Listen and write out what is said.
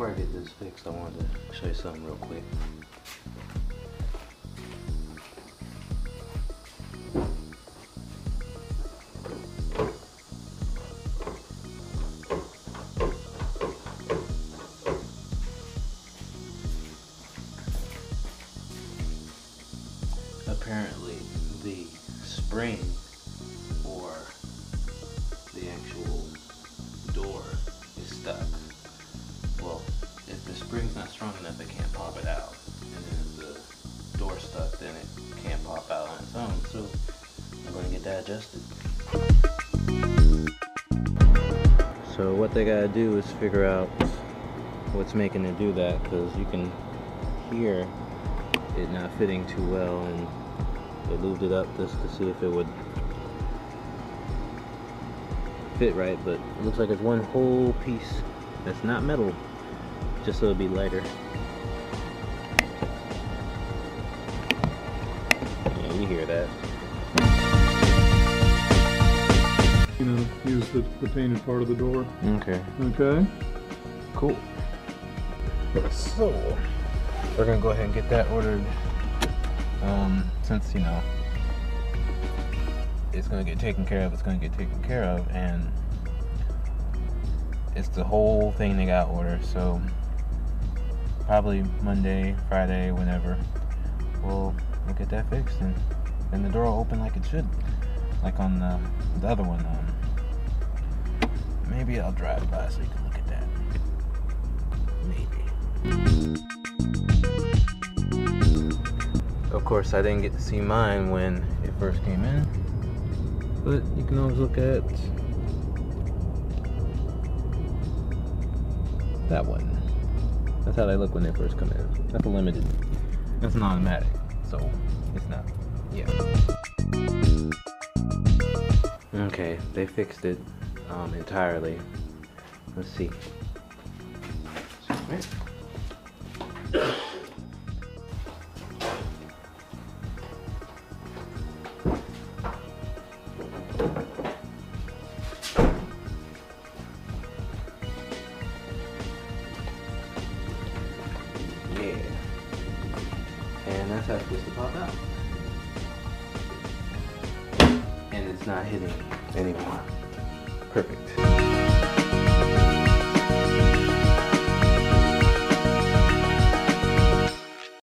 before I get this fixed, I wanted to show you something real quick. Apparently, the spring or the actual door is stuck. Well, if the spring's not strong enough, it can't pop it out. And then if the door's stuck, then it can't pop out on its own. So I'm going to get that adjusted. So what they gotta do is figure out what's making it do that, because you can hear it not fitting too well, and they lubed it up just to see if it would fit right, but it looks like it's one whole piece that's not metal, just so it'll be lighter. Yeah, you hear that. You know, use the painted part of the door. Okay. Okay. Cool. So we're gonna go ahead and get that ordered. Since, you know, it's gonna get taken care of, and it's the whole thing they got ordered. So probably Monday, Friday, whenever, we'll get that fixed, and then the door will open like it should, like on the other one. Maybe I'll drive by so you can look at that. Maybe. Of course, I didn't get to see mine when it first came in, but you can always look at that one. That's how they look when they first come in. That's a limited. That's an automatic, so it's not. Yeah. Okay, they fixed it entirely. Let's see. Yeah, and that's how it's supposed to pop out. And it's not hitting anymore. Perfect.